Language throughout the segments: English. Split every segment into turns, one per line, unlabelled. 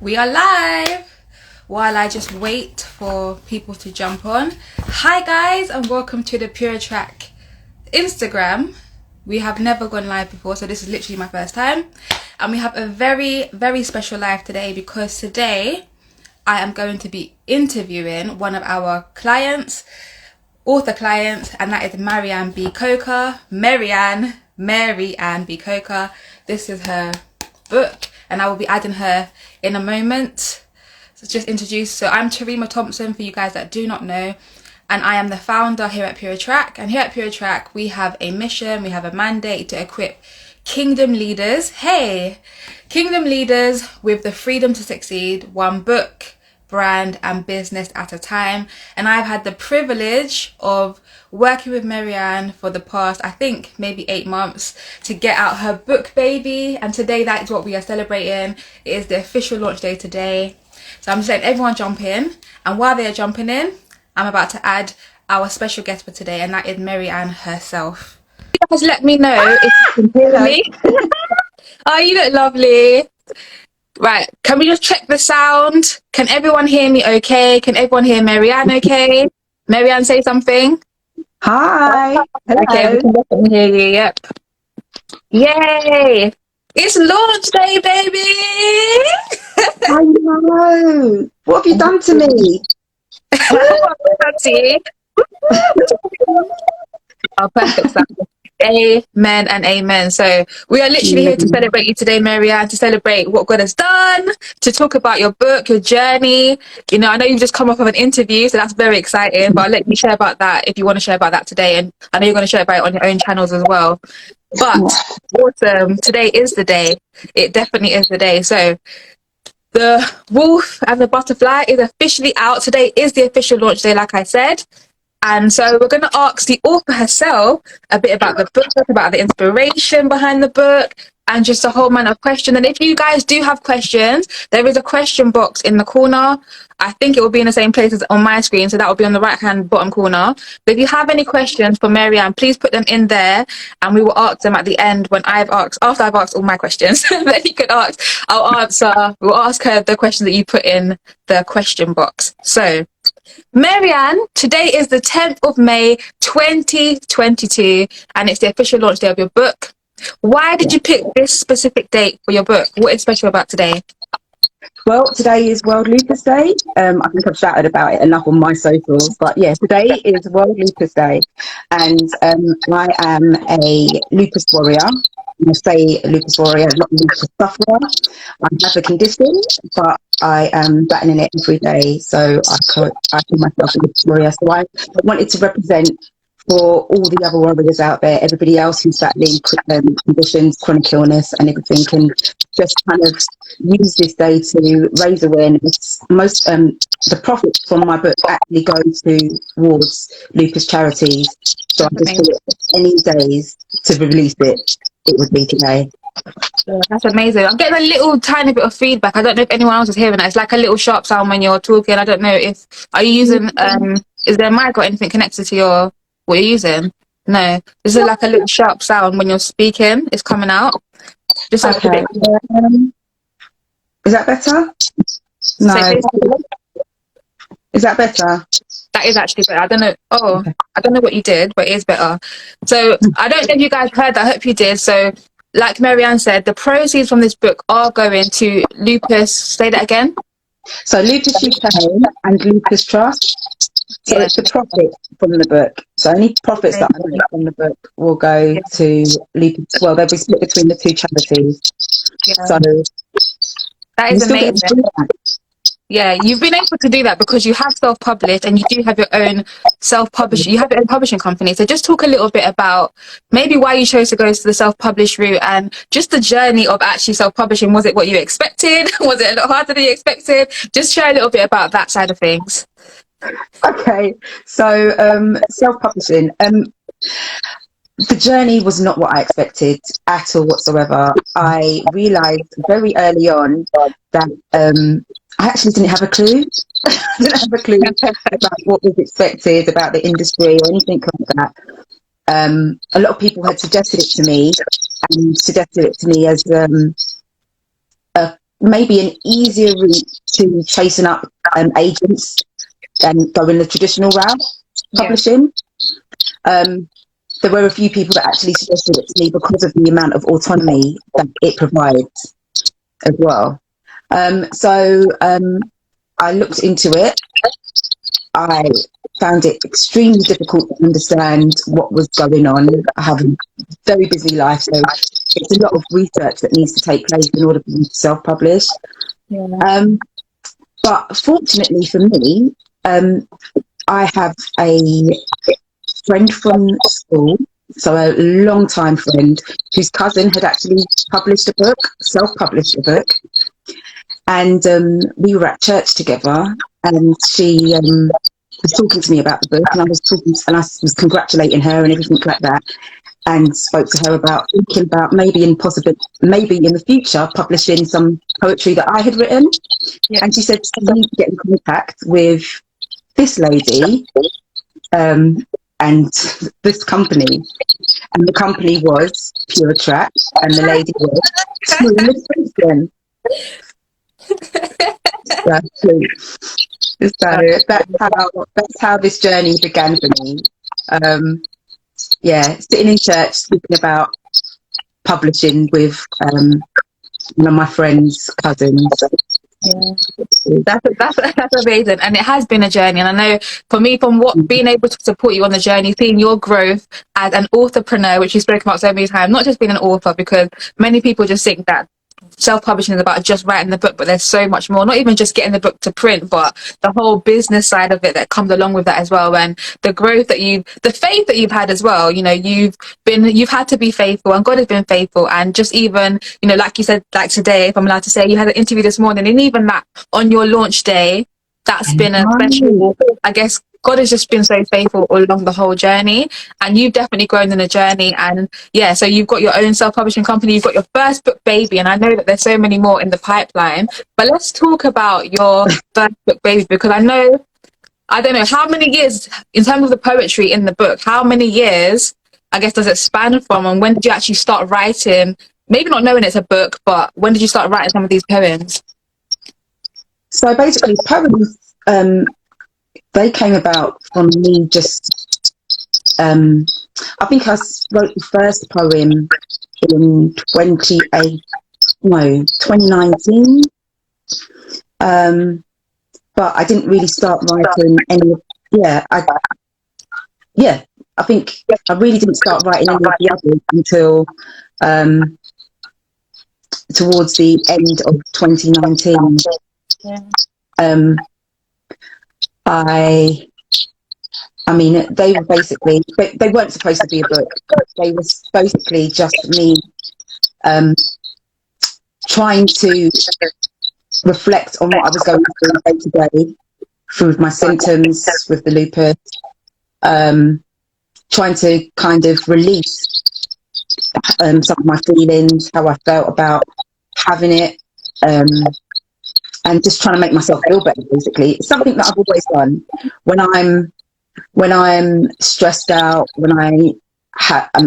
We are live while I just wait for people to jump on. Hi guys, and welcome to the Pura Track Instagram. We have never gone live before, so this is literally my first time. And we have a very special live today because today I am going to be interviewing one of our clients, author clients, and that is Maryann B Coker. Maryann B Coker. This is her book, and I will be adding her in a moment. So just introduce. So I'm Torema Thompson, for you guys that do not know, and I am the founder here at Pura Track. And here at Pura Track, we have a mission, we have a mandate to equip kingdom leaders. Kingdom leaders with the freedom to succeed, one book, brand and business at a time. And I've had the privilege of working with Maryann for the past, I think maybe 8 months, to get out her book, baby. And today that is what we are celebrating. It is the official launch day today. So I'm just letting everyone jump in, and while they are jumping in, I'm about to add our special guest for today, and that is Maryann herself. You guys let me know if you can hear me. Oh, you look lovely. Right, can we just check the sound? Can everyone hear me okay? Can everyone hear Maryann okay? Maryann, say something.
Hi. Hello.
Okay, we can definitely hear you, yep. Yay! It's launch day, baby!
I know. What have you done to me?
Oh, perfect sound. Amen and amen. So we are literally here to celebrate you today, Maryann, to celebrate what God has done, to talk about your book, your journey. You know, I know you've just come off of an interview, so that's very exciting, but I'll let you share about that if you want to share about that today. And I know you're going to share about it on your own channels as well. But awesome, today is the day. It definitely is the day. So the Wolf and the Butterfly is officially out. Today is the official launch day, like I said. And so we're going to ask the author herself a bit about the book, about the inspiration behind the book, and just a whole manner of questions. And if you guys do have questions, there is a question box in the corner. I think it will be in the same place as on my screen, so that will be on the right-hand bottom corner. But if you have any questions for Maryann, please put them in there, and we will ask them at the end when after I've asked all my questions. Then you can ask. We'll ask her the question that you put in the question box. So, Maryann, today is the 10th of May 2022, and it's the official launch day of your book. Why did you pick this specific date for your book? What is special about today?
Well, today is World Lupus Day. I think I've shouted about it enough on my socials, but yeah, today is World Lupus Day, and I am a lupus warrior. I say lupus warrior, not lupus sufferer. I have a condition, but I am battling it every day, so I call myself a lupus warrior. So I wanted to represent for all the other warriors out there, everybody else who's battling conditions, chronic illness and everything, and just kind of use this day to raise awareness. The profits from my book actually go towards lupus charities, so I just thought any days to release it would be today.
Yeah, that's amazing. I'm getting a little tiny bit of feedback. I don't know if anyone else is hearing that. It's like a little sharp sound when you're talking. I don't know if, are you using, is there a mic or anything connected to what you're using? No, this is like a little sharp sound when you're speaking. It's coming out. Just like
okay. Is that better? No. Is that better?
That is actually better. I don't know. I don't know what you did, but it is better. So I don't know if you guys heard that. I hope you did. So like Maryann said, the proceeds from this book are going to lupus. Say that again.
So Lupus UK and Lupus Trust. So it's the profit from the book. So any profits that I make from the book will go to lupus. Well, they'll be split between the two charities.
Yeah.
So
that is amazing. Yeah, you've been able to do that because you have self-published and you do have your own self-publishing. You have your own publishing company. So just talk a little bit about maybe why you chose to go to the self-published route and just the journey of actually self-publishing. Was it what you expected? Was it a lot harder than you expected? Just share a little bit about that side of things.
Okay, so self-publishing. The journey was not what I expected at all whatsoever. I realised very early on that I actually didn't have a clue. I didn't have a clue about what was expected about the industry or anything like that. A lot of people had suggested it to me, and suggested it to me as a maybe an easier route to chasing up agents and going the traditional route, publishing. There were a few people that actually suggested it to me because of the amount of autonomy that it provides as well. So I looked into it. I found it extremely difficult to understand what was going on. I have a very busy life, so it's a lot of research that needs to take place in order for me to self-publish. But fortunately for me, I have a friend from school, so a long-time friend, whose cousin had actually published a book, self-published a book. And we were at church together, and she was talking to me about the book, and I was congratulating her and everything like that, and spoke to her about thinking about maybe in the future publishing some poetry that I had written. And she said, you need to get in contact with this lady and this company. And the company was Pura Track, and the lady was Torema. That's how this journey began for me. Sitting in church speaking about publishing with one of my friend's cousins.
That's amazing, and it has been a journey. And I know for me, from being able to support you on the journey, seeing your growth as an authorpreneur, which you spoke about so many times, not just being an author, because many people just think that self-publishing is about just writing the book, but there's so much more, not even just getting the book to print, but the whole business side of it that comes along with that as well. And the growth that the faith that you've had as well, you've had to be faithful, and God has been faithful. And just even, like you said, like today, if I'm allowed to say, you had an interview this morning, and even that on your launch day, that's been a special, I guess, God has just been so faithful all along the whole journey, and you've definitely grown in the journey. And so you've got your own self-publishing company, you've got your first book, Baby, and I know that there's so many more in the pipeline. But let's talk about your first book, Baby, because I don't know how many years, in terms of the poetry in the book, how many years, I guess, does it span from, and when did you actually start writing, maybe not knowing it's a book, but when did you start writing some of these poems?
So basically, poems, they came about from me just, I think I wrote the first poem in 2019. But I didn't really start writing any, I think I really didn't start writing any of the others until towards the end of 2019. I mean, they were basically, they weren't supposed to be a book. They were basically just me trying to reflect on what I was going through day to day, through my symptoms with the lupus, trying to kind of release some of my feelings, how I felt about having it, and just trying to make myself feel better. Basically, it's something that I've always done when I'm stressed out, when I'm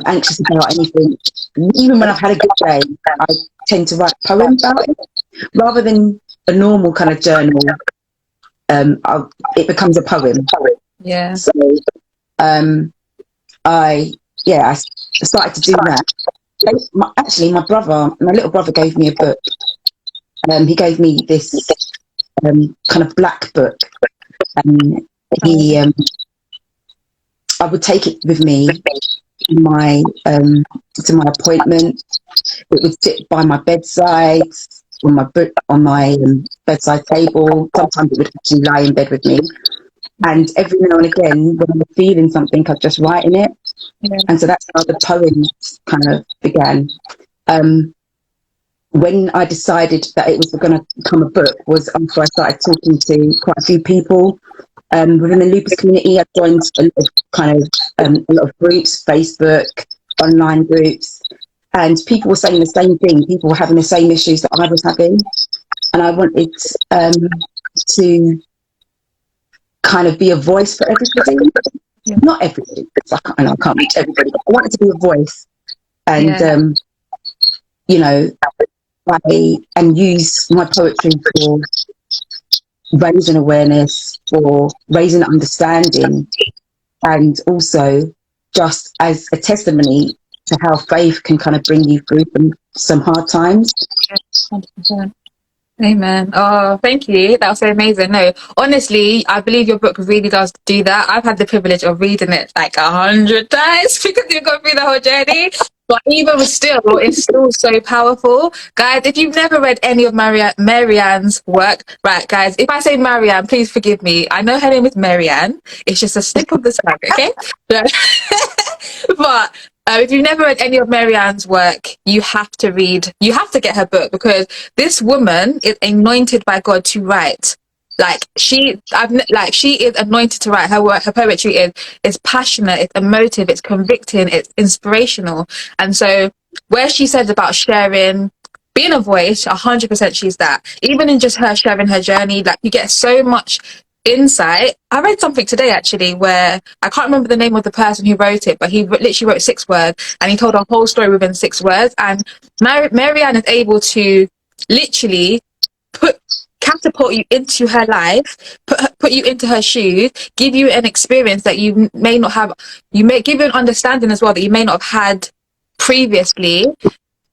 anxious about anything. Even when I've had a good day, I tend to write a poem about it rather than a normal kind of journal. It becomes a poem.
Yeah.
So I started to do that. Actually, my little brother gave me a book. He gave me this kind of black book, and I would take it with me to my appointment. It would sit by my bedside, on my book, on my bedside table. Sometimes it would actually lie in bed with me. And every now and again, when I'm feeling something, I'd just write in it. Yeah. And so that's how the poems kind of began. When I decided that it was going to become a book was after I started talking to quite a few people within the lupus community. I joined a lot of groups, Facebook, online groups, and people were saying the same thing. People were having the same issues that I was having, and I wanted to kind of be a voice for everybody. Yeah. Not everybody, because I can't reach everybody, but I wanted to be a voice, and and use my poetry for raising awareness, for raising understanding, and also just as a testimony to how faith can kind of bring you through some hard times.
100%. Amen. Oh, thank you. That was so amazing. No, honestly, I believe your book really does do that. I've had the privilege of reading it like 100 times because you've gone through the whole journey. But even still, it's still so powerful. Guys, if you've never read any of Maryann's work, right, guys, if I say Maryann, please forgive me. I know her name is Maryann. It's just a slip of the tongue, okay? But if you've never read any of Maryann's work, you have to get her book, because this woman is anointed by God to write. She is anointed to write. Her work, her poetry is passionate, it's emotive, it's convicting, it's inspirational. And so where she says about sharing, being a voice, 100% she's that. Even in just her sharing her journey, like, you get so much insight. I read something today actually where I can't remember the name of the person who wrote it, but he literally wrote 6 words and he told a whole story within 6 words. And Maryann is able to literally catapult you into her life, put you into her shoes, give you an experience that you may not have, you may give you an understanding as well that you may not have had previously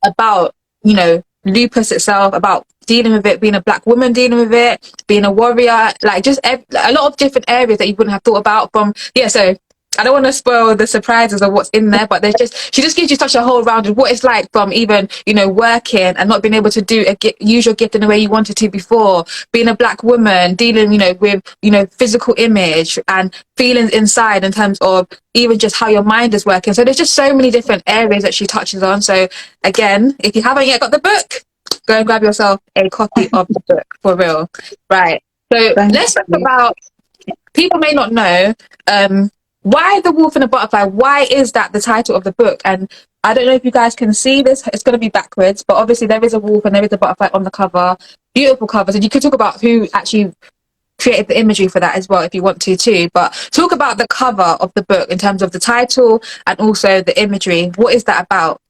about, you know, lupus itself, about dealing with it, being a black woman dealing with it, being a warrior, like just a lot of different areas that you wouldn't have thought about from. So I don't want to spoil the surprises of what's in there, but she just gives you such a whole rounded what it's like from even, you know, working and not being able to use your gift in the way you wanted to before, being a black woman, dealing, you know, with, you know, physical image and feelings inside in terms of even just how your mind is working. So there's just so many different areas that she touches on. So again, if you haven't yet got the book, go and grab yourself a copy of the book, for real. Right. So let's talk about, people may not know, why The Wolf and the Butterfly? Why is that the title of the book? And I don't know if you guys can see this. It's going to be backwards, but obviously there is a wolf and there is a butterfly on the cover. Beautiful covers. And you could talk about who actually created the imagery for that as well if you want to too. But talk about the cover of the book in terms of the title and also the imagery. What is that about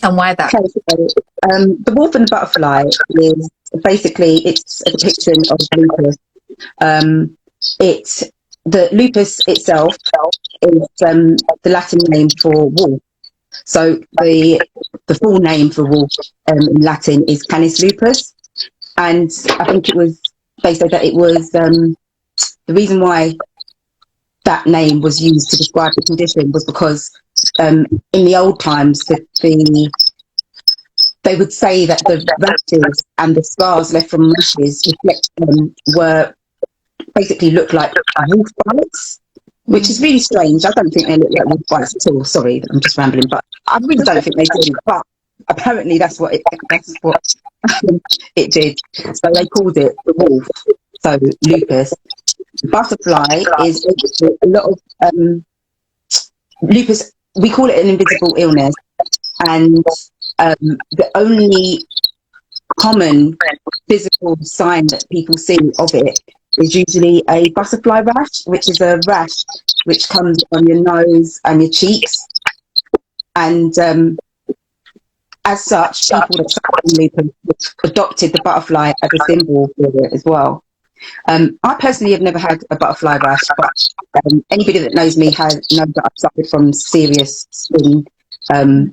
and why that?
Okay, so, The Wolf and the Butterfly is basically, it's a depiction of lupus. The lupus itself is the Latin name for wolf. So the full name for wolf in Latin is Canis lupus. And I think they said that it was the reason why that name was used to describe the condition was because in the old times they would say that the rashes and the scars left from rashes basically look like wolf bites, which is really strange. I don't think they look like wolf bites at all. Sorry, I'm just rambling, but I really don't think they do. But apparently that's what it did. So they called it the wolf. So lupus. Butterfly is a lot of lupus. We call it an invisible illness, and the only common physical sign that people see of it is usually a butterfly rash, which is a rash which comes on your nose and your cheeks. And as such, people that suffer from lupus adopted the butterfly as a symbol for it as well. I personally have never had a butterfly rash, but anybody that knows me knows that I've suffered from serious skin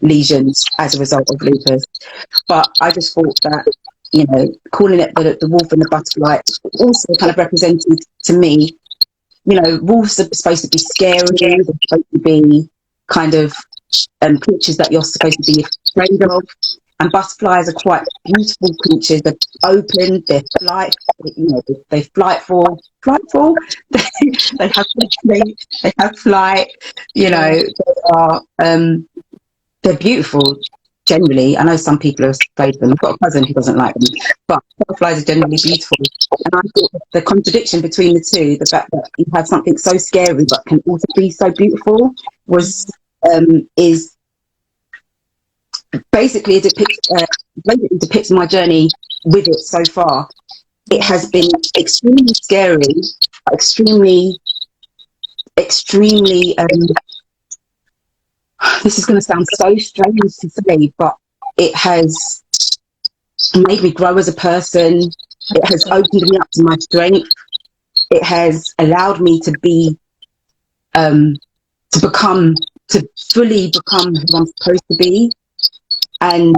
lesions as a result of lupus. But I just thought that, you know, calling it the wolf and the butterfly also kind of represented to me, you know, wolves are supposed to be scary, they're supposed to be kind of creatures that you're supposed to be afraid of, and butterflies are quite beautiful creatures. They're open, they have flight, you know, they're beautiful. Generally, I know some people are afraid of them. I've got a cousin who doesn't like them, but butterflies are generally beautiful. And I thought the contradiction between the two, the fact that you have something so scary but can also be so beautiful, is basically depicts my journey with it so far. It has been extremely scary, extremely. This is going to sound so strange to say, but it has made me grow as a person. It has opened me up to my strength. It has allowed me to be, to fully become who I'm supposed to be. And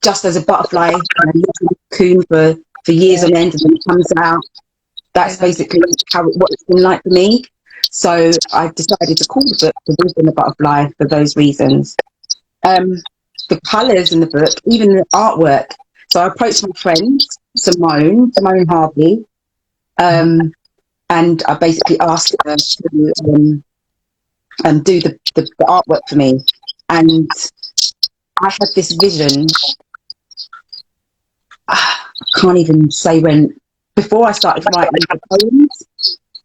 just as a butterfly lives in a cocoon for years on end and then it comes out, that's basically what it's been like for me. So I decided to call the book The Wolf and the Butterfly for those reasons. The colours in the book, even the artwork. So I approached my friend, Simone Harvey, and I basically asked her to do the artwork for me. And I had this vision, I can't even say when, before I started writing the poems,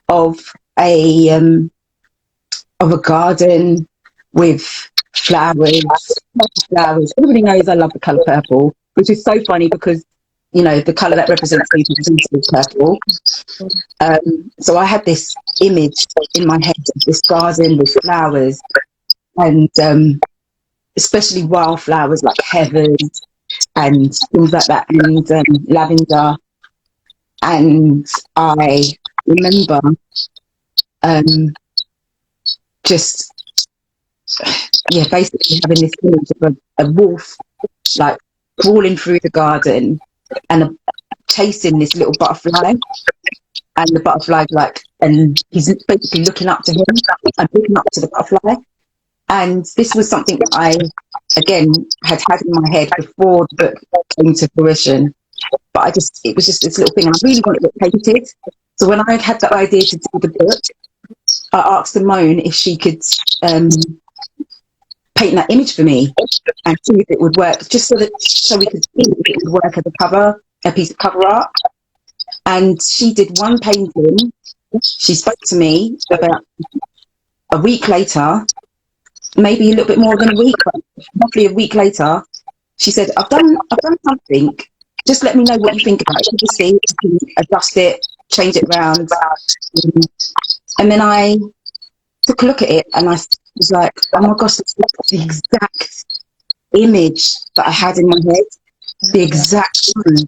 of a garden with flowers. Everybody knows I love the colour purple, which is so funny because, you know, the colour that represents me is purple. So I had this image in my head of this garden with flowers, and especially wildflowers like heaven and things like that, and lavender. And I remember just, basically having this image of a wolf like crawling through the garden and chasing this little butterfly, and the butterfly and he's basically looking up to him and looking up to the butterfly. And this was something that I, again, had in my head before the book came to fruition. But it was just this little thing, and I really wanted it painted. So when I had the idea to do the book, I asked Simone if she could paint that image for me and see if it would work, just so we could see if it would work as a piece of cover art. And she did one painting. She spoke to me about a week later, maybe a little bit more than a week, but roughly a week later. She said, I've done something. Just let me know what you think about it. Just see, you can adjust it, change it around. And then I took a look at it and I was like, oh my gosh, that's the exact image that I had in my head. The exact one.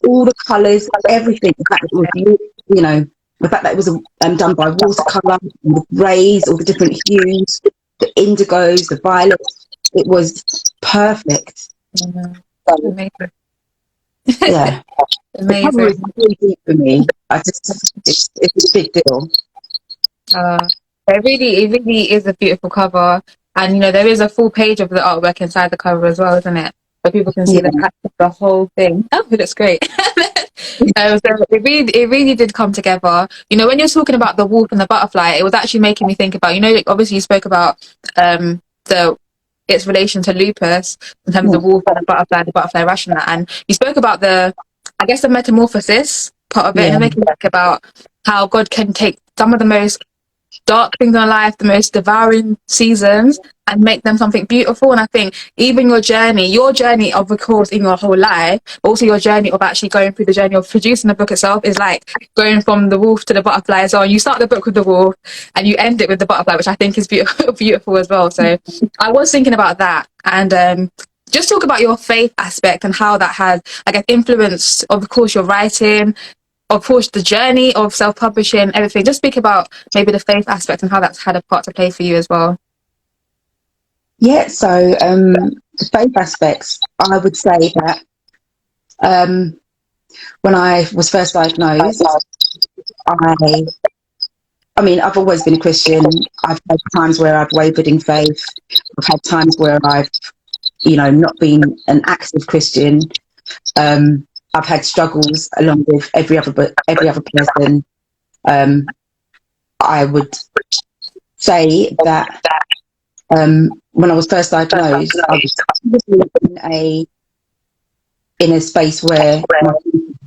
All the colours, everything. The fact that it was, you know, the fact that it was done by watercolour, the greys, all the different hues, the indigos, the violets. It was perfect.
Amazing.
Yeah. The cover is really deep for me. It's a big deal.
It really is a beautiful cover, and you know there is a full page of the artwork inside the cover as well, isn't it? So people can see the whole thing. Oh, it looks great. So it really did come together. You know, when you're talking about the wolf and the butterfly, it was actually making me think about, you know, obviously you spoke about its relation to lupus in terms of the wolf and the butterfly rational, and you spoke about the metamorphosis part of it, and making me think about how God can take some of the most dark things in life, the most devouring seasons, and make them something beautiful. And I think even your journey of course in your whole life, but also your journey of actually going through the journey of producing the book itself is like going from the wolf to the butterfly as well. You start the book with the wolf and you end it with the butterfly, which I think is beautiful as well. So I was thinking about that, and just talk about your faith aspect and how that has, I guess, influenced, of course, your writing, of course, the journey of self-publishing, everything. Just speak about maybe the faith aspect and how that's had a part to play for you as well.
Yeah, so the faith aspects, I would say that when I was first diagnosed, I mean, I've always been a Christian. I've had times where I've wavered in faith. I've had times where I've, you know, not been an active Christian. I've had struggles along with every other person. I would say that when I was first diagnosed, I was in a space where my faith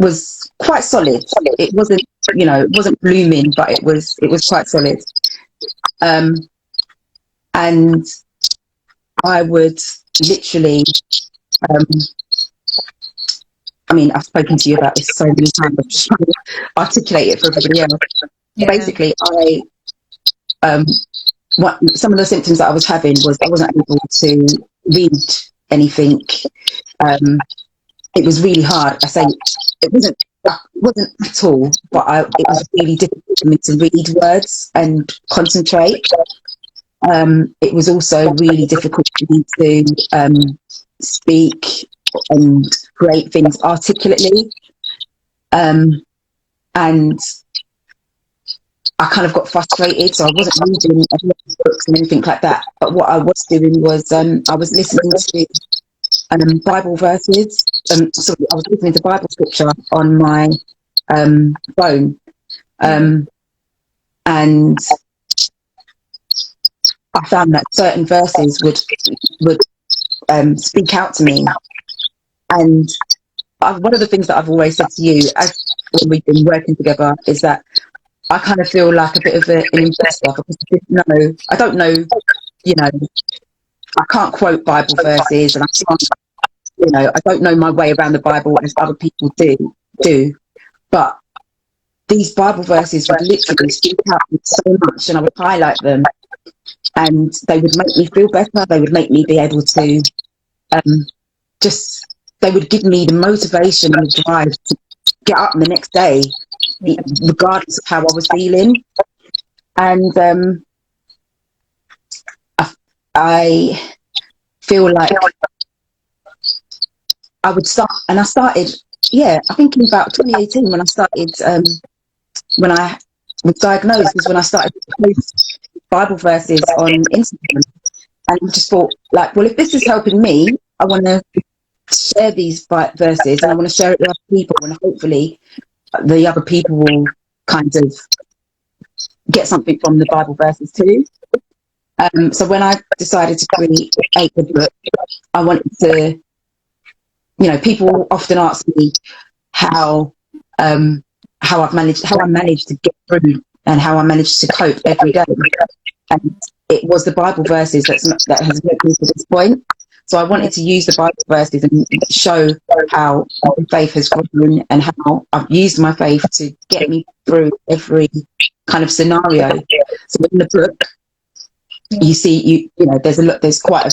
was quite solid. It wasn't, you know, it wasn't blooming, but it was quite solid. And I would literally, I mean, I've spoken to you about this so many times. I'm just trying to articulate it for everybody else. Yeah. Basically, some of the symptoms that I was having was I wasn't able to read anything. It was really hard. I say it wasn't at all, but it was really difficult for me to read words and concentrate. It was also really difficult for me to speak and create things articulately. And I kind of got frustrated, so I wasn't reading a lot of books and anything like that. But what I was doing was I was listening to Bible verses. Sorry, I was listening to Bible scripture on my phone, and I found that certain verses would speak out to me. And one of the things that I've always said to you, as when we've been working together, is that I kind of feel like a bit of an imposter because I don't know, I can't quote Bible verses, and I don't know my way around the Bible as other people do. But these Bible verses would literally speak out so much, and I would highlight them, and they would make me feel better. They would make me be able to they would give me the motivation and the drive to get up the next day, regardless of how I was feeling. And I feel like I would start, and I started, I think in about 2018 when I started, when I was diagnosed, was when I started to post Bible verses on Instagram. And I just thought, like, well, if this is helping me, I want to share these verses, and I want to share it with other people, and hopefully the other people will kind of get something from the Bible verses too. So when I decided to create the book, I wanted to, people often ask me how I managed to get through and how I managed to cope every day. And it was the Bible verses that has led me to this point. So I wanted to use the Bible verses and show how my faith has grown and how I've used my faith to get me through every kind of scenario. So in the book, you see, there's quite a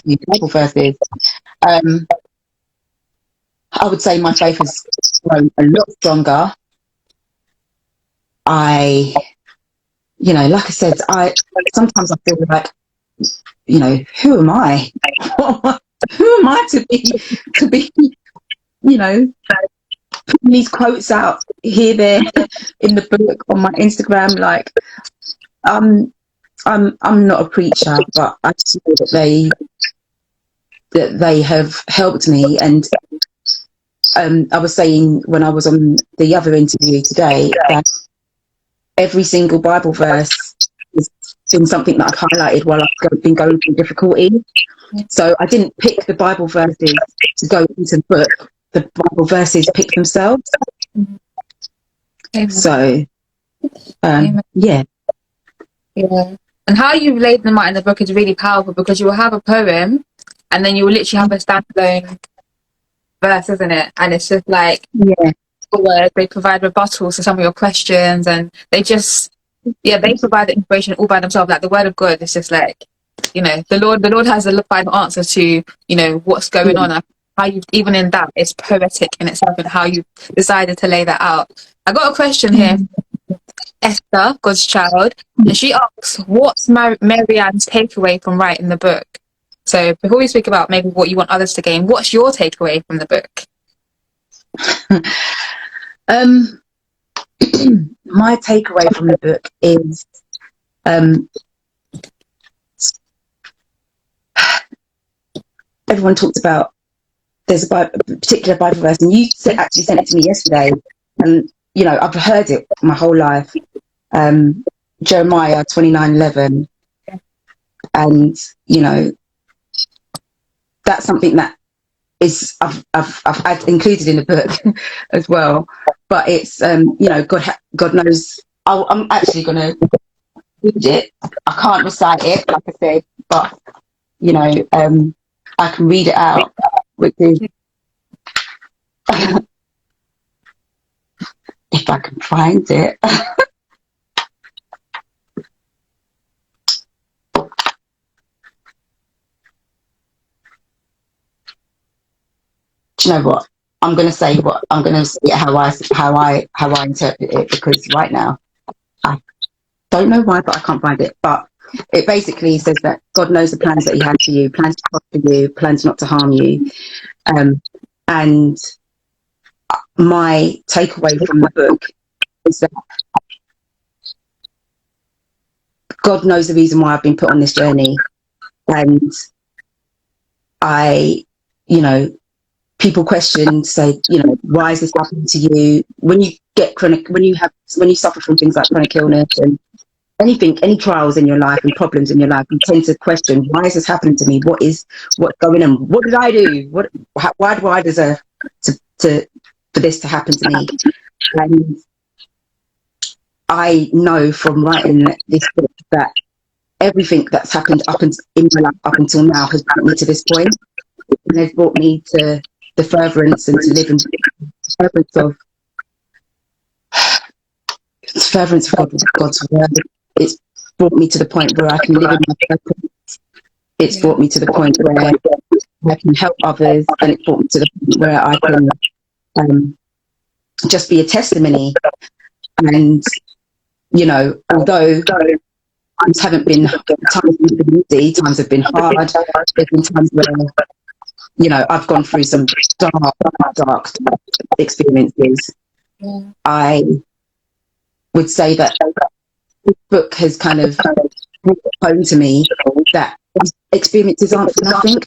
few Bible verses. I would say my faith has grown a lot stronger. Like I said, sometimes I feel like, who am I? Who am I to be, putting these quotes out here, there, in the book, on my Instagram? Like, I'm not a preacher, but I just know that they have helped me. And I was saying when I was on the other interview today that every single Bible verse has been something that I've highlighted while I've been going through difficulty. So I didn't pick the Bible verses to go into the book. The Bible verses pick themselves.
Amen.
So,
Yeah. And how you've laid them out in the book is really powerful, because you will have a poem and then you will literally have a standalone verse, isn't it? And it's just like, words, they provide rebuttals to some of your questions, and they just, they provide the information all by themselves. Like the word of God is just like, the Lord has the final answer to, what's going on. How you, even in that, it's poetic in itself, and how you decided to lay that out. I got a question here. Esther, God's child, and she asks, what's Maryann's takeaway from writing the book? So before we speak about maybe what you want others to gain, what's your takeaway from the book?
My takeaway from the book is everyone talks about, there's a particular Bible verse, and you actually sent it to me yesterday, and I've heard it my whole life. Jeremiah 29:11, and that's something that is I've included in the book as well. But it's God knows. I'm actually going to read it. I can't recite it, like I said, but I can read it out, which is if I can find it. do you know what? I'm going to say how I interpret it, because right now I don't know why, but I can't find it. But it basically says that God knows the plans that He has for you, plans to prosper you, plans not to harm you. And my takeaway from the book is that God knows the reason why I've been put on this journey. And people question, say, why is this happening to you? When you get when you suffer from things like chronic illness and any trials in your life and problems in your life, you tend to question, why is this happening to me? What's going on? What did I do? Why do I deserve for this to happen to me? And I know from writing this book that everything that's happened in my life up until now has brought me to this point, and has brought me to the furtherance and to live in the furtherance of God's word. It's brought me to the point where I can live in my purpose. It's brought me to the point where I can help others, and it's brought me to the point where I can just be a testimony. And although times haven't been easy, times have been hard. There's been times where I've gone through some dark experiences. I would say that this book has kind of brought home to me that experiences aren't for nothing.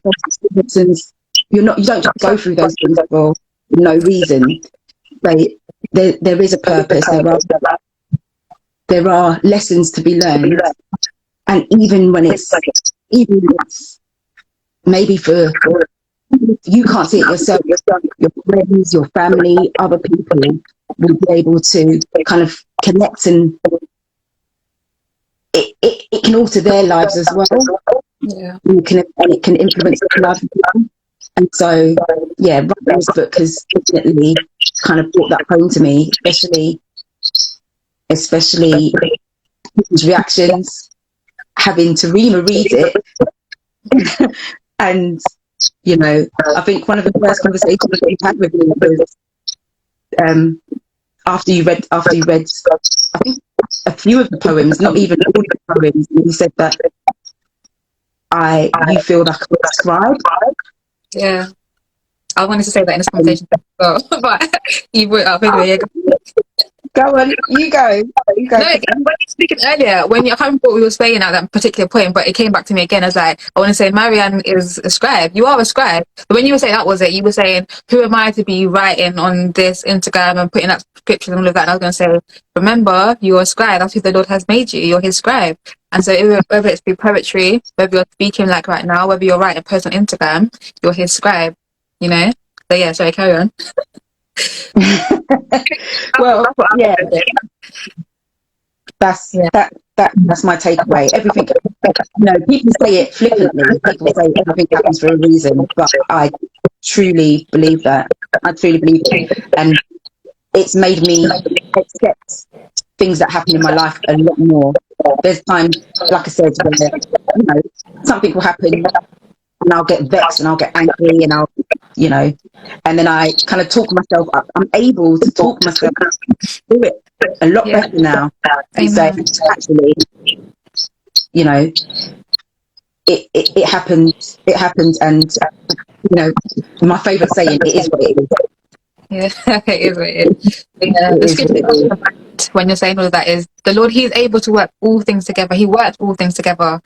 You don't just go through those things for no reason. There is a purpose. There are lessons to be learned, and even when it's maybe for you can't see it yourself, your friends, your family, other people will be able to kind of connect, and it can alter their lives as well.
Yeah.
And it can influence their lives as well. And so, writing this book has definitely kind of brought that home to me, especially people's reactions, having Torema read it. And I think one of the first conversations that we had with me was after you read I think a few of the poems, not even all of the poems, and you said that you feel like a scribe.
Yeah, I wanted to say that in this conversation as well, but you brought it up anyway.
Go on, you go.
No, when you were speaking earlier, I can't remember what we were saying at that particular point, but it came back to me again as I want to say Maryann is a scribe. You are a scribe. But when you were saying that was it, you were saying, who am I to be writing on this Instagram and putting that scripture and all of that? And I was going to say, remember, you're a scribe. That's who the Lord has made you. You're His scribe. And so whether it's through poetry, whether you're speaking like right now, whether you're writing posts on Instagram, you're His scribe. So yeah, sorry, carry on.
Well, yeah, that's my takeaway. Everything, people say it flippantly. People say everything happens for a reason, but I truly believe that. I truly believe it, and it's made me accept things that happen in my life a lot more. There's times, like I said, where something will happen, and I'll get vexed and I'll get angry and I'll, and then I kind of talk myself up. I'm able to talk myself through it a lot better now. And say, actually, it happened. It happened, and my favourite saying, it is what it is.
Yeah, it is what it is. The scripture when you're saying all of that is the Lord. He is able to work all things together. He works all things together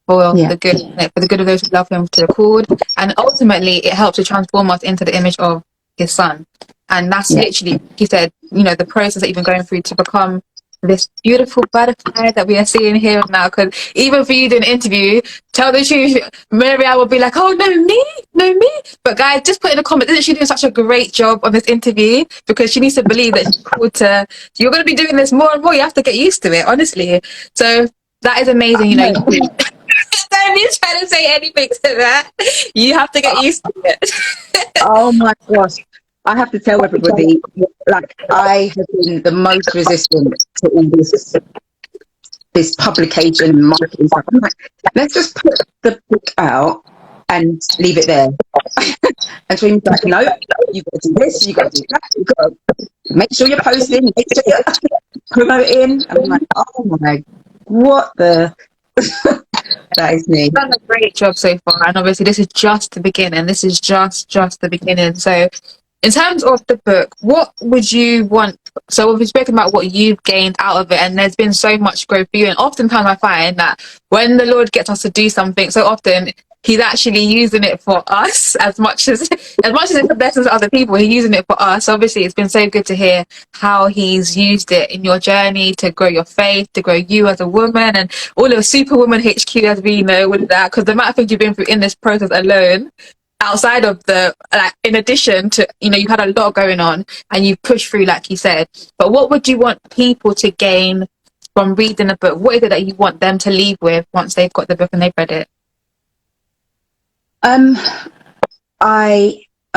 for the good of those who love Him, to the called, and ultimately it helps to transform us into the image of His Son. And that's literally, He said, the process that you've been going through to become this beautiful butterfly that we are seeing here now. Because even for you doing an interview, tell the truth, Maryann will be like, oh, no me. But guys, just put in the comments, isn't she doing such a great job on this interview? Because she needs to believe that she's called to, you're going to be doing this more and more. You have to get used to it, honestly. So that is amazing. Don't be trying to say anything to that. You have to get used to it.
Oh my gosh. I have to tell everybody, I have been the most resistant to all this publication and marketing stuff. I'm like, let's just put the book out and leave it there. And Torema's like, no, you've got to do this, you've got to do that, you've got to make sure you're posting, make sure you're promoting. I'm like, oh my, what the... That is me.
You've done a great job so far, and obviously this is just the beginning. This is just the beginning. So in terms of the book, what would you want? So we've spoken about what you've gained out of it, and there's been so much growth for you. And oftentimes I find that when the Lord gets us to do something, so often he's actually using it for us as much as it's a blessing to other people. He's using it for us. Obviously, it's been so good to hear how he's used it in your journey to grow your faith, to grow you as a woman, and all of Superwoman HQ, as we know, with that. Because the amount of things you've been through in this process alone, outside of in addition to, you've had a lot going on and you've pushed through, like you said. But what would you want people to gain from reading the book? What is it that you want them to leave with once they've got the book and they've read it?
I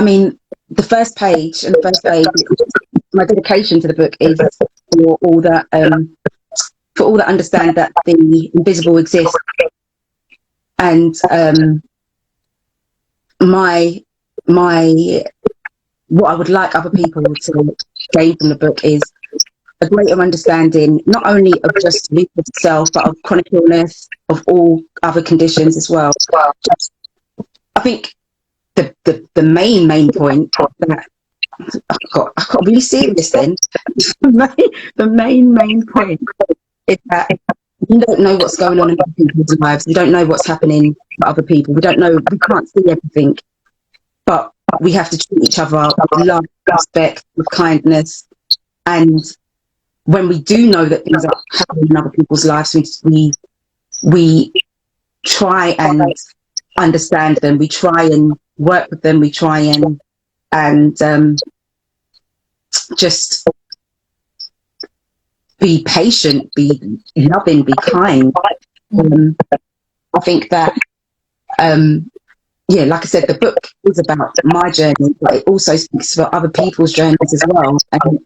mean, the first page, my dedication to the book is for all that understand that the invisible exists. And what I would like other people to gain from the book is a greater understanding, not only of just lupus itself, but of chronic illness, of all other conditions as well. I think the main point that I got really serious then. The main point is that we don't know what's going on in other people's lives. We don't know what's happening to other people. We can't see everything, but we have to treat each other with love, respect, with kindness. And when we do know that things are happening in other people's lives, we try and understand them. We try and work with them. We try and just be patient, be loving, be kind. I think that, like I said, the book is about my journey, but it also speaks for other people's journeys as well. And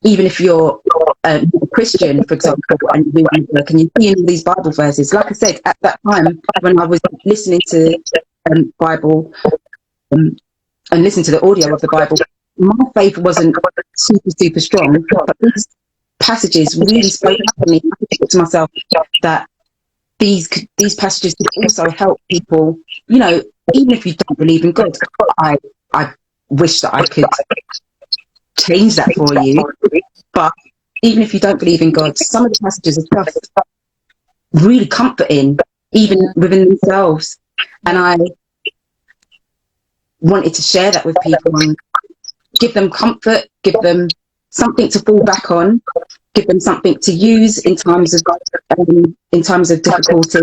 even if you're a Christian, for example, and you read the book and you see all these Bible verses, like I said, at that time when I was listening to Bible and listening to the audio of the Bible, my faith wasn't super strong, but these passages really spoke up to me. I thought to myself that these passages could also help people, even if you don't believe in God. I wish that I could change that for you, but even if you don't believe in God, some of the passages are just really comforting, even within themselves. And I wanted to share that with people and give them comfort, give them something to fall back on, give them something to use in times of difficulty.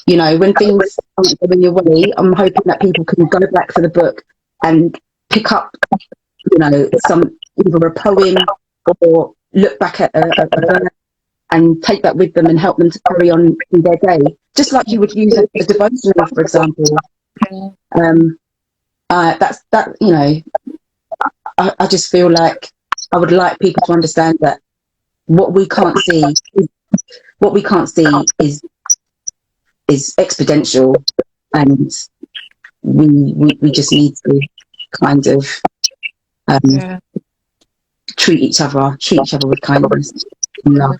When things aren't going your way, I'm hoping that people can go back to the book and pick up, some either a poem or look back at a verse and take that with them and help them to carry on in their day, just like you would use a devotional, for example. I just feel like I would like people to understand that what we can't see is exponential, and we just need to kind of treat each other with kindness and love.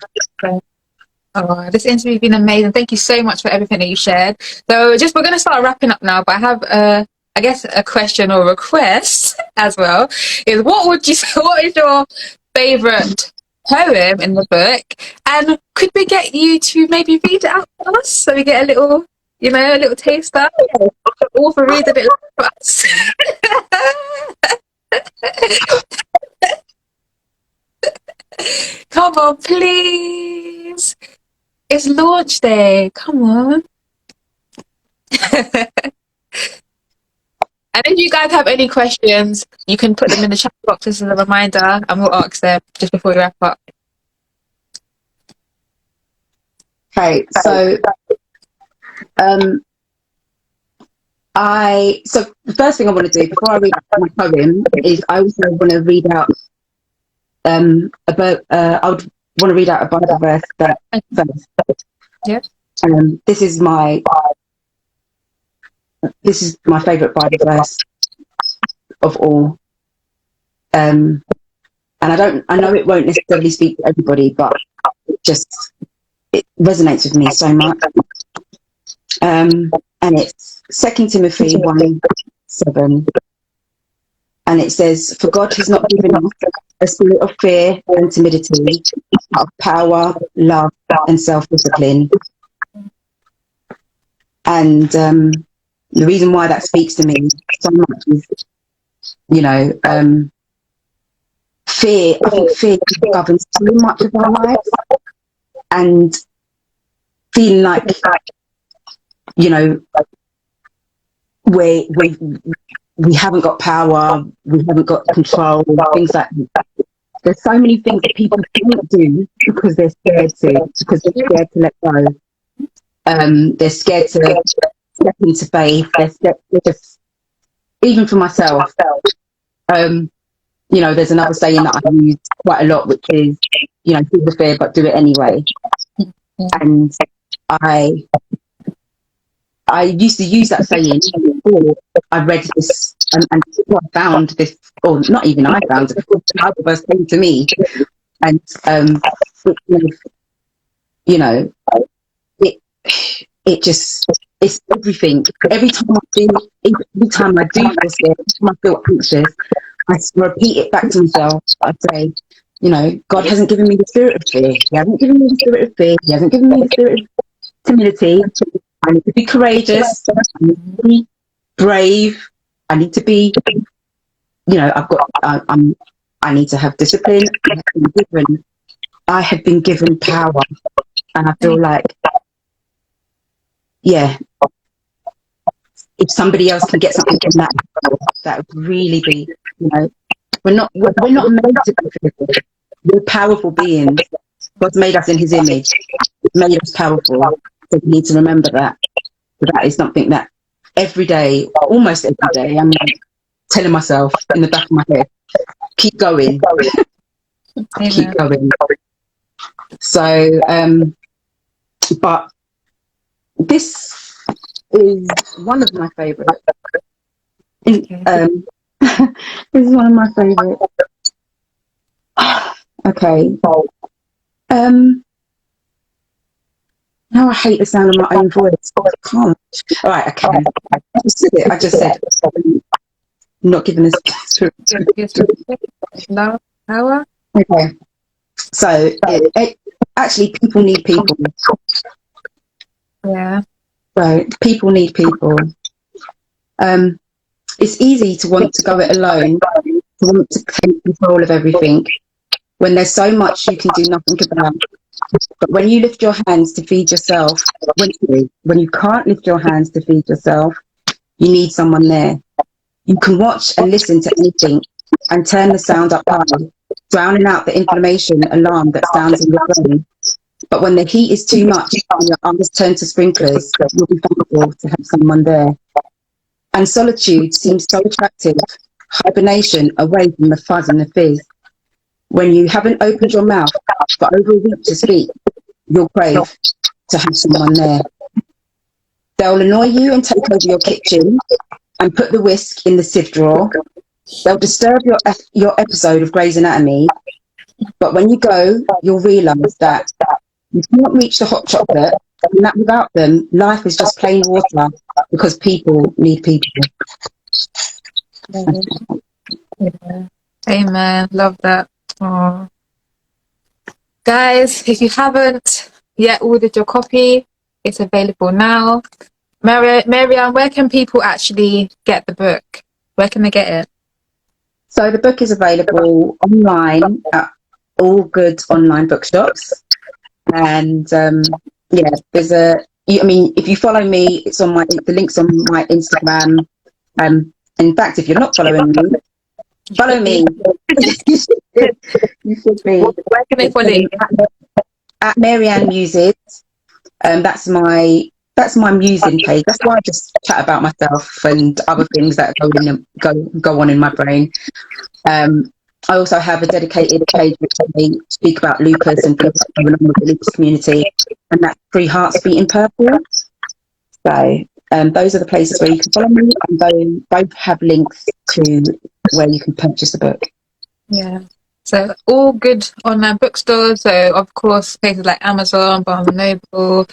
Oh, this interview has been amazing. Thank you so much for everything that you shared. So we're going to start wrapping up now, but I have a question or request as well. What is your favorite poem in the book? And could we get you to maybe read it out for us so we get a little taster? Author read a bit for us. Come on, please. It's launch day. Come on. And if you guys have any questions, you can put them in the chat box as a reminder, and we'll ask them just before we wrap up.
Okay, so the first thing I want to do before I read out my poem is I also want to read out I would want to read out a Bible verse that
Yeah.
this is my this is my favourite Bible verse of all. And I know it won't necessarily speak to everybody, but it resonates with me so much. And it's 2 Timothy 1:7. And it says, "For God has not given us a spirit of fear and timidity, but of power, love, and self-discipline." And the reason why that speaks to me so much is, fear. I think fear governs so much of our lives, and feeling like, we haven't got power, we haven't got control, things like that. There's so many things that people don't do because they're scared to, because they're scared to let go. They're scared to step into faith. They're just, even for myself, there's another saying that I use quite a lot, which is, do the fear, but do it anyway. And I used to use that saying before I read this, and I found this, or not even I found it, the Bible verse came to me, and it's everything. Every time I do this, every time I feel anxious, I repeat it back to myself. I say, God hasn't given me the spirit of fear. He hasn't given me the spirit of fear. He hasn't given me the spirit of timidity. I need to be courageous. I need to be brave. I need to be, I need to have discipline. I have been given power, and I feel like, if somebody else can get something from that would really be, we're not made to be fearful. We're powerful beings. God's made us in His image. He's made us powerful. So we need to remember that. So that is something that every day, almost every day, I'm telling myself in the back of my head, keep going. Keep going. So, but this is one of my favourites. This is one of my favourites. Okay. Now I hate the sound of my own voice. I can't. All right, okay. I just said not giving us
love, power.
Okay. So actually, people need people.
Yeah.
So people need people. It's easy to want to go it alone, to want to take control of everything, when there's so much you can do nothing about. But when you lift your hands to feed yourself, when you can't lift your hands to feed yourself, you need someone there. You can watch and listen to anything and turn the sound up high, drowning out the inflammation alarm that sounds in your brain. But when the heat is too much and your arms turn to sprinklers, you'll be thankful to have someone there. And solitude seems so attractive, hibernation away from the fuzz and the fizz. When you haven't opened your mouth for over a week to speak, you'll crave to have someone there. They'll annoy you and take over your kitchen and put the whisk in the sieve drawer. They'll disturb your episode of Grey's Anatomy, but when you go, you'll realise that you can't reach the hot chocolate, and that without them, life is just plain water, because people need people.
Yeah. Amen. Love that. Aww. Guys, if you haven't yet ordered your copy, it's available now. Maryann, where can people actually get the book? Where can they get it?
So the book is available online at all good online bookshops. And there's if you follow me, it's on the link's on my Instagram. In fact, if you're not following me, follow me. You should be.
Where can they follow you?
At Maryann Muses. That's my musing page. That's why I just chat about myself and other things that go on in my brain. I also have a dedicated page which I speak about lupus and things going on with the lupus community, and that's Free Hearts Beating Purple. So those are the places where you can follow me, and they both have links to where you can purchase a book.
Yeah. So all good online bookstores. So of course places like Amazon, Barnes and Noble,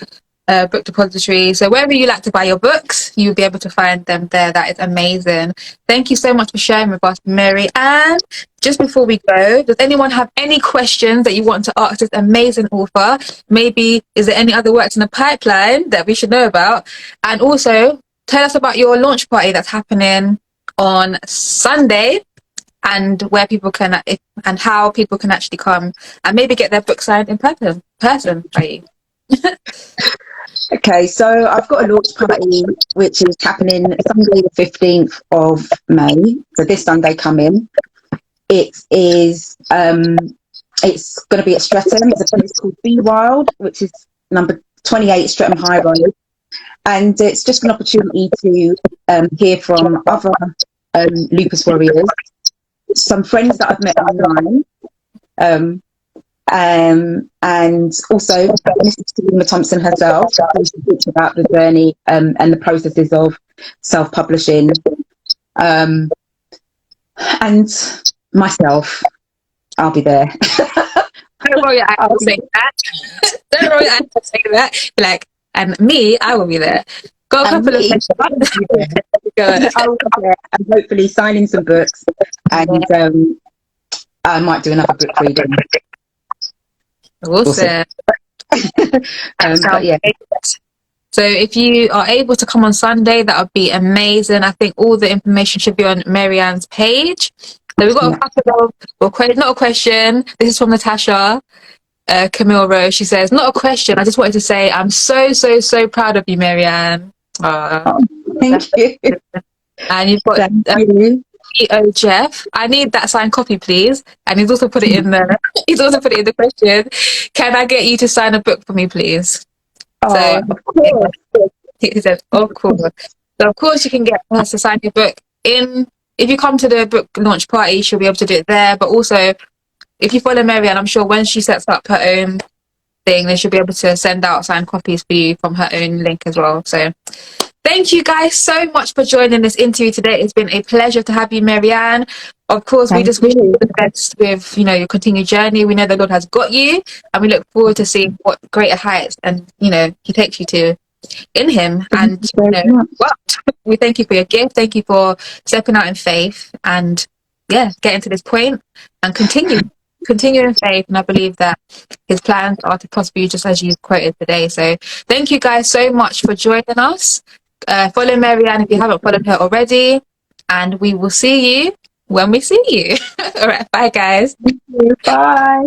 Book Depository. So wherever you like to buy your books, you'll be able to find them there. That is amazing. Thank you so much for sharing with us, Maryann. Just before we go, does anyone have any questions that you want to ask this amazing author? Maybe is there any other works in the pipeline that we should know about? And also tell us about your launch party that's happening on Sunday, and where people can and how people can actually come and maybe get their book signed in person by you.
Okay, so I've got a launch party which is happening Sunday the 15th of May. So this Sunday coming. It is it's going to be at Streatham. It's a place called Be Wild, which is number 28 Streatham High Road. And it's just an opportunity to hear from other lupus warriors, some friends that I've met online, and also Mrs. Torema Thompson herself, who talks about the journey and the processes of self-publishing, and myself. I'll be there.
Don't roll your eyes for saying that. Don't roll your eyes for saying that. Like, and me, I will be there. Got a couple of
I will be there, and hopefully signing some books, and I might do another book reading.
Awesome.
But yeah.
So if you are able to come on Sunday, that would be amazing. I think all the information should be on Maryann's page. So we've got a couple of, not a question. This is from Natasha Camille Rose. She says, not a question. I just wanted to say I'm so proud of you, Maryann.
Thank you.
And you've got E.O. Jeff. I need that signed copy, please. And he's also put it in there. He's also put it in the question. Can I get you to sign a book for me, please? So
of course.
he said, of course. So of course you can get us to sign your book in. If you come to the book launch party, she'll be able to do it there. But also, if you follow Maryann, I'm sure when she sets up her own thing, then she'll be able to send out signed copies for you from her own link as well. So thank you guys so much for joining this interview today. It's been a pleasure to have you, Maryann. Of course, we just wish you the best with, your continued journey. We know the Lord has got you, and we look forward to seeing what greater heights and, he takes you to in him. And, we thank you for your gift. Thank you for stepping out in faith and, getting to this point and continue in faith. And I believe that his plans are to prosper you, just as you quoted today. So thank you guys so much for joining us. Follow Maryann if you haven't followed her already, and we will see you when we see you. All right, bye guys.
Bye.